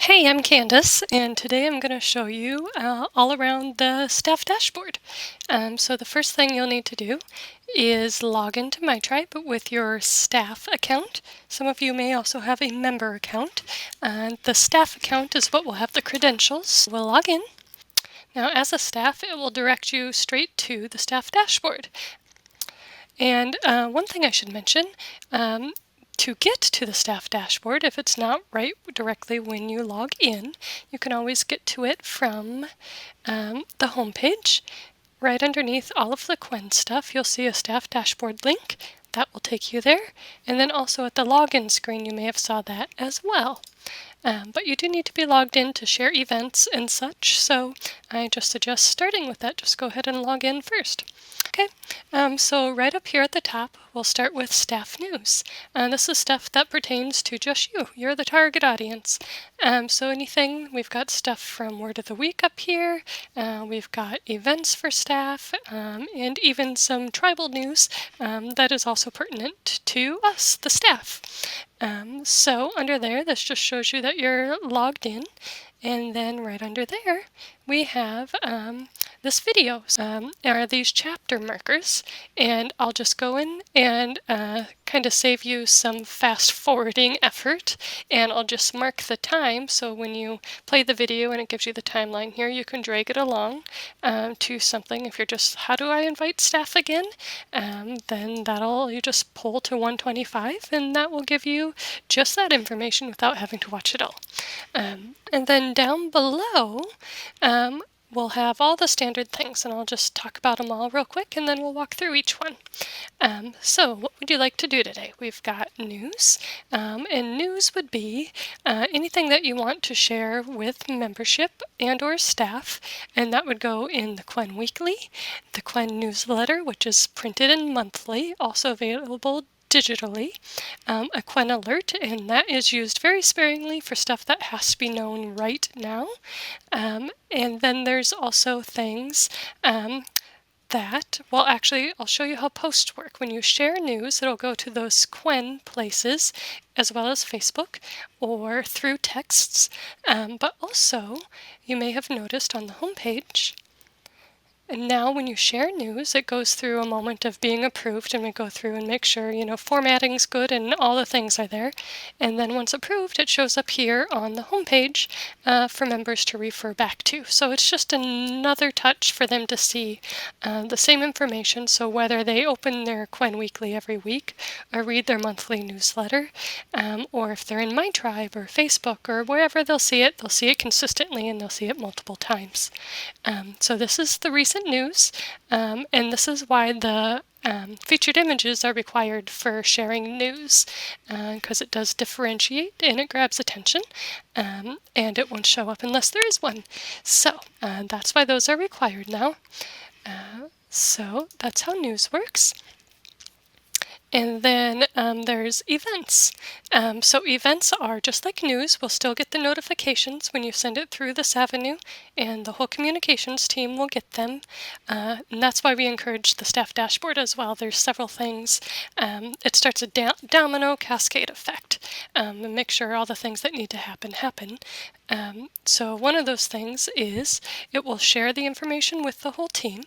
Hey, I'm Candace, and today I'm going to show you all around the staff dashboard. So the first thing you'll need to do is log into MyTribe with your staff account. Some of you may also have a member account. The staff account is what will have the credentials. We'll log in. Now, as a staff, it will direct you straight to the staff dashboard. And one thing I should mention, to get to the staff dashboard, if it's not right directly when you log in, you can always get to it from the home page. Right underneath all of the Quen stuff, you'll see a staff dashboard link. That will take you there. And then also at the login screen, you may have saw that as well. But you do need to be logged in to share events and such, so I just suggest starting with that. Just go ahead and log in first. Okay, so right up here at the top, we'll start with staff news. This is stuff that pertains to just you. You're the target audience. So anything, we've got stuff from Word of the Week up here. We've got events for staff, and even some tribal news that is also pertinent to us, the staff. So under there, this just shows you that you're logged in. And then right under there, we have this video. Are these chapter markers, and I'll just go in and kind of save you some fast forwarding effort, and I'll just mark the time. So when you play the video and it gives you the timeline here, you can drag it along to something. If you're just, how do I invite staff again? Then you just pull to 125, and that will give you just that information without having to watch it all. And then down below, we'll have all the standard things, and I'll just talk about them all real quick, and then we'll walk through each one. So what would you like to do today? We've got news, and news would be anything that you want to share with membership and or staff, and that would go in the Quen Weekly, the Quen newsletter, which is printed and monthly, also available digitally, a Quen alert, and that is used very sparingly for stuff that has to be known right now. And then there's also things well, actually, I'll show you how posts work. When you share news, it'll go to those Quen places, as well as Facebook, or through texts. But also, you may have noticed on the homepage, and now when you share news, it goes through a moment of being approved, and we go through and make sure, formatting's good and all the things are there. And then once approved, it shows up here on the homepage for members to refer back to. So it's just another touch for them to see the same information. So whether they open their Quen Weekly every week or read their monthly newsletter, or if they're in MyTribe or Facebook or wherever they'll see it consistently, and they'll see it multiple times. So this is the recent news, and this is why the featured images are required for sharing news, because it does differentiate and it grabs attention, and it won't show up unless there is one. So that's why those are required now. So that's how news works. And then there's events. So events are just like news. We'll still get the notifications when you send it through this avenue, and the whole communications team will get them. And that's why we encourage the staff dashboard as well. There's several things. It starts a domino cascade effect, and make sure all the things that need to happen. So one of those things is it will share the information with the whole team.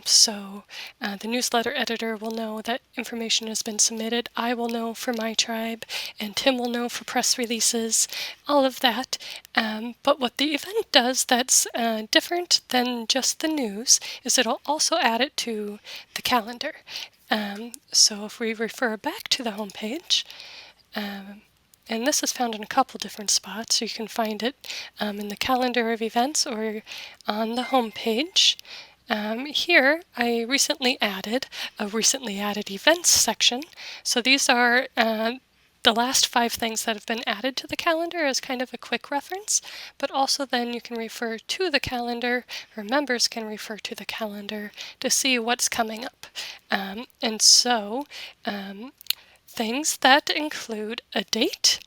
So the newsletter editor will know that information has been submitted. I will know for MyTribe, and Tim will know for press releases, all of that. But what the event does that's different than just the news is it'll also add it to the calendar. So if we refer back to the home page, and this is found in a couple different spots. You can find it in the calendar of events or on the home page. Here, I recently added a recently added events section. So these are the last 5 things that have been added to the calendar as kind of a quick reference, but also then you can refer to the calendar, or members can refer to the calendar to see what's coming up. And so things that include a date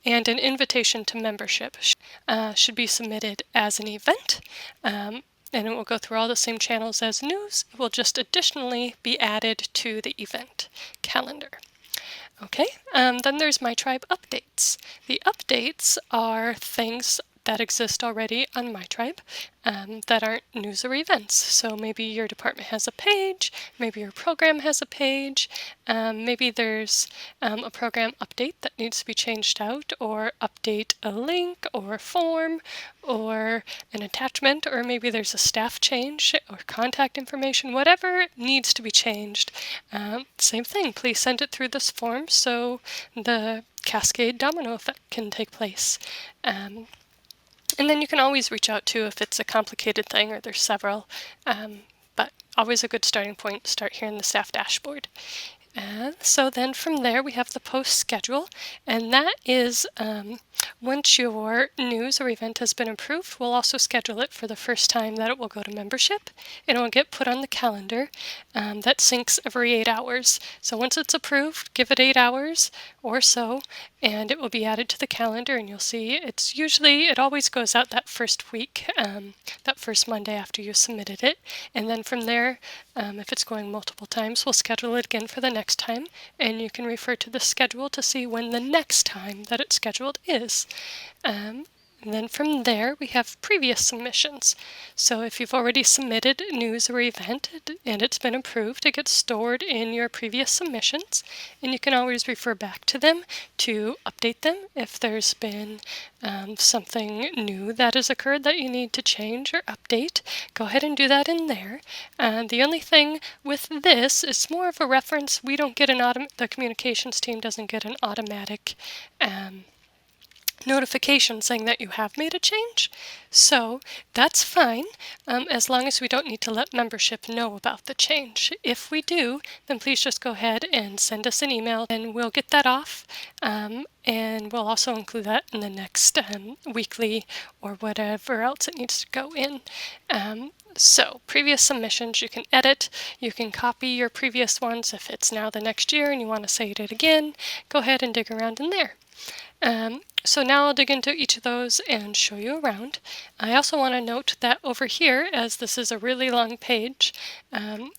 and an invitation to membership should be submitted as an event. And it will go through all the same channels as news. It will just additionally be added to the event calendar. Okay, then there's MyTribe Updates. The updates are things that exist already on MyTribe that aren't news or events. So maybe your department has a page, maybe your program has a page, maybe there's a program update that needs to be changed out, or update a link or a form or an attachment, or maybe there's a staff change or contact information, whatever needs to be changed. Same thing, please send it through this form so the cascade domino effect can take place. And then you can always reach out to if it's a complicated thing or there's several, but always a good starting point to start here in the staff dashboard. And so then from there we have the post schedule, and that is once your news or event has been approved, we'll also schedule it for the first time that it will go to membership, and it will get put on the calendar. That syncs every 8 hours. So once it's approved, give it 8 hours or so, and it will be added to the calendar, and you'll see it always goes out that first week, that first Monday after you submitted it, and then from there, if it's going multiple times, we'll schedule it again for the next time, and you can refer to the schedule to see when the next time that it's scheduled is. And then from there, we have previous submissions. So if you've already submitted news or event and it's been approved, it gets stored in your previous submissions, and you can always refer back to them to update them if there's been something new that has occurred that you need to change or update. Go ahead and do that in there. The only thing with this is more of a reference. We don't get the communications team doesn't get an automatic notification saying that you have made a change. So that's fine, as long as we don't need to let membership know about the change. If we do, then please just go ahead and send us an email and we'll get that off, and we'll also include that in the next weekly or whatever else it needs to go in. So previous submissions you can edit, you can copy your previous ones if it's now the next year and you want to say it again, go ahead and dig around in there. So now I'll dig into each of those and show you around. I also want to note that over here, as this is a really long page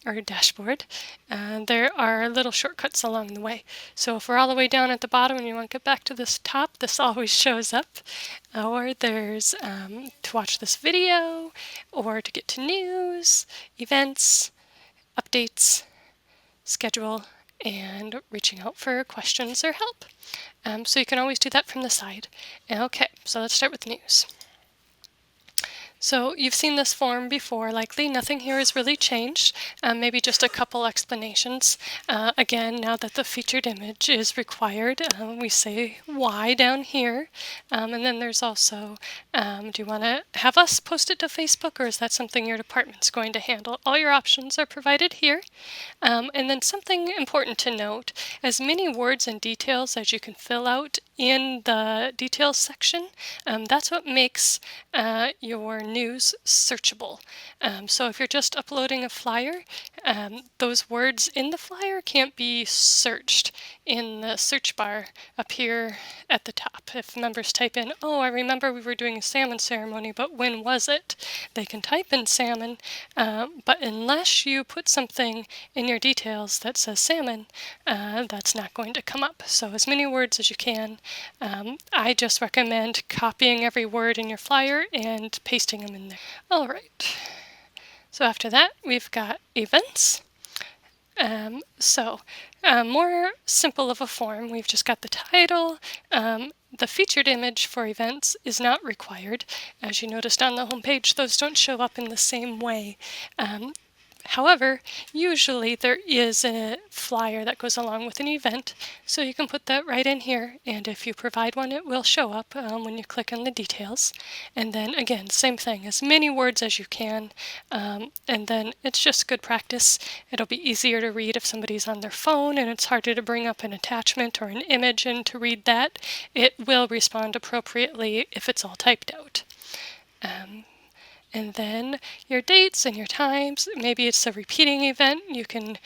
or dashboard, there are little shortcuts along the way. So if we're all the way down at the bottom and you want to get back to this top, this always shows up. Or there's to watch this video, or to get to news, events, updates, schedule, and reaching out for questions or help. So you can always do that from the side. Okay, so let's start with news. So you've seen this form before, likely. Nothing here has really changed, maybe just a couple explanations. Again, now that the featured image is required, we say why down here. And then there's also, do you want to have us post it to Facebook, or is that something your department's going to handle? All your options are provided here. And then something important to note, as many words and details as you can fill out in the details section, that's what makes your news searchable. So if you're just uploading a flyer, those words in the flyer can't be searched in the search bar up here at the top. If members type in, oh, I remember we were doing a salmon ceremony, but when was it? They can type in salmon, but unless you put something in your details that says salmon, that's not going to come up. So as many words as you can. I just recommend copying every word in your flyer and pasting them in there. All right. So after that, we've got events. More simple of a form. We've just got the title. The featured image for events is not required. As you noticed on the home page, those don't show up in the same way. However, usually there is a flyer that goes along with an event, so you can put that right in here, and if you provide one, it will show up when you click on the details. And then again, same thing, as many words as you can, and then it's just good practice. It'll be easier to read if somebody's on their phone and it's harder to bring up an attachment or an image and to read that. It will respond appropriately if it's all typed out. And then your dates and your times, maybe it's a repeating event, you can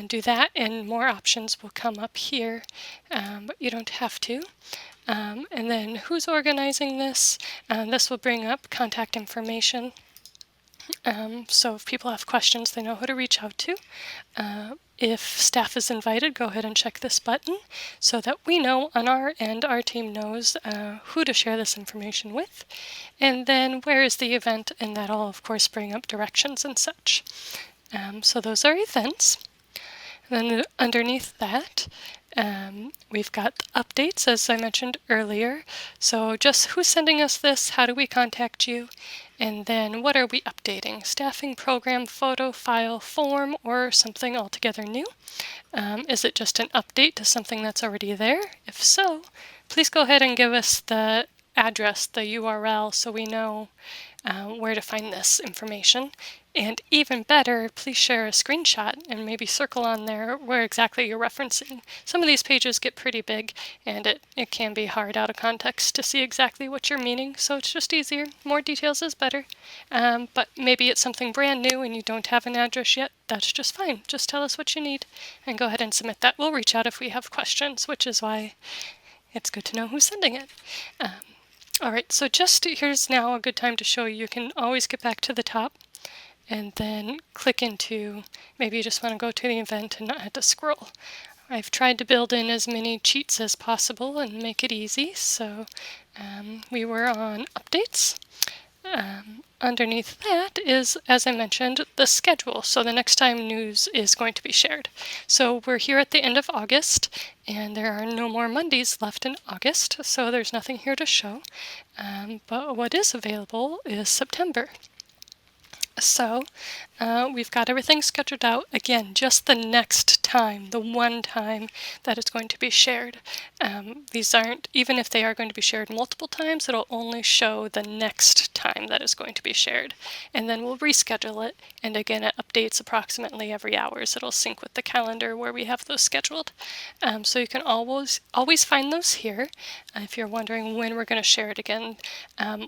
do that, and more options will come up here, but you don't have to. And then who's organizing this? This will bring up contact information. So if people have questions, they know who to reach out to. if staff is invited, go ahead and check this button so that we know on our end, our team knows who to share this information with, and then where is the event, and that'll of course bring up directions and such. So those are events. And then underneath that, we've got updates, as I mentioned earlier. So just who's sending us this, how do we contact you, and then what are we updating? Staffing, program, photo, file, form, or something altogether new? Is it just an update to something that's already there? If so, please go ahead and give us the address, the URL, so we know where to find this information. And even better, please share a screenshot and maybe circle on there where exactly you're referencing. Some of these pages get pretty big, and it can be hard out of context to see exactly what you're meaning, so it's just easier. More details is better. But maybe it's something brand new and you don't have an address yet. That's just fine. Just tell us what you need and go ahead and submit that. We'll reach out if we have questions, which is why it's good to know who's sending it. All right, so here's now a good time to show you can always get back to the top and then click into, maybe you just want to go to the event and not have to scroll. I've tried to build in as many cheats as possible and make it easy, so we were on updates. Underneath that is, as I mentioned, the schedule. So the next time news is going to be shared. So we're here at the end of August, and there are no more Mondays left in August, so there's nothing here to show. But what is available is September. So we've got everything scheduled out. Again, just the next time, the one time that it's going to be shared. These aren't, even if they are going to be shared multiple times, it'll only show the next time that is going to be shared. And then we'll reschedule it. And again, it updates approximately every hour, so it'll sync with the calendar where we have those scheduled. So you can always find those here. If you're wondering when we're going to share it again,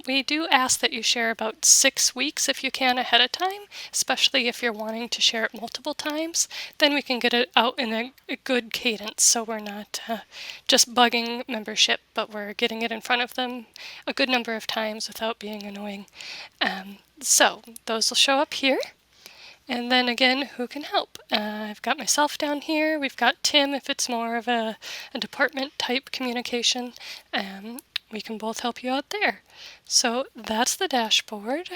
we do ask that you share about 6 weeks if you can ahead of time, especially if you're wanting to share it multiple times. Then we can get it out in a good cadence, so we're not just bugging membership, but we're getting it in front of them a good number of times without being annoying. So those will show up here. And then again, who can help? I've got myself down here. We've got Tim if it's more of a department type communication. We can both help you out there. So that's the dashboard.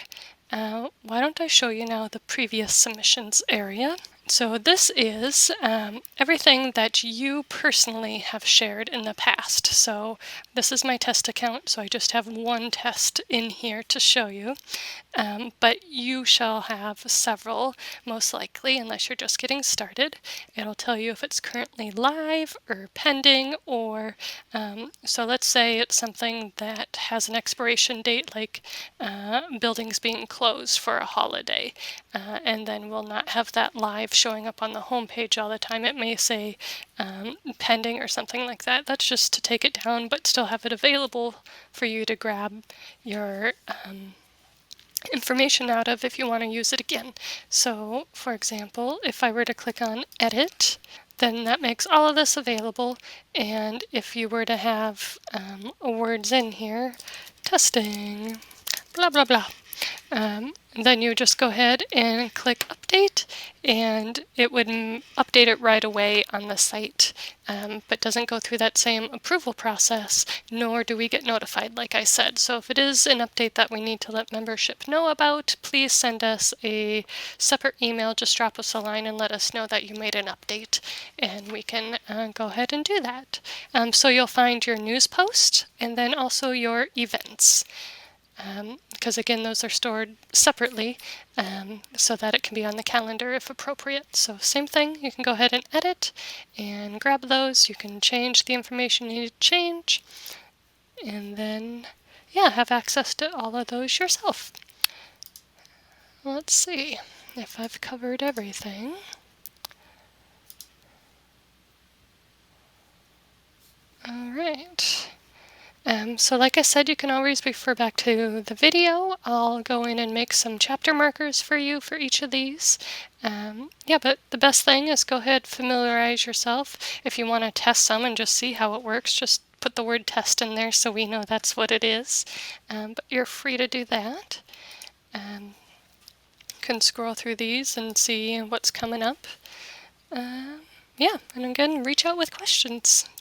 Why don't I show you now the previous submissions area? So this is everything that you personally have shared in the past. So this is my test account, so I just have one test in here to show you. But you shall have several, most likely, unless you're just getting started. It'll tell you if it's currently live or pending, or so let's say it's something that has an expiration date, like buildings being closed for a holiday, and then we'll not have that live showing up on the home page all the time. It may say pending or something like that. That's just to take it down, but still have it available for you to grab your information out of if you want to use it again. So, for example, if I were to click on Edit, then that makes all of this available. And if you were to have words in here, testing, blah, blah, blah, then you just go ahead and click Update, and it would update it right away on the site, but doesn't go through that same approval process, nor do we get notified, like I said. So if it is an update that we need to let membership know about, please send us a separate email. Just drop us a line and let us know that you made an update, and we can go ahead and do that. So you'll find your news post and then also your events. Because again, those are stored separately so that it can be on the calendar if appropriate. So same thing, you can go ahead and edit and grab those. You can change the information you need to change, and then have access to all of those yourself. Let's see if I've covered everything. All right. So like I said, you can always refer back to the video. I'll go in and make some chapter markers for you for each of these. But the best thing is go ahead, familiarize yourself. If you want to test some and just see how it works, just put the word test in there so we know that's what it is. But you're free to do that. You can scroll through these and see what's coming up. Yeah, and again, reach out with questions.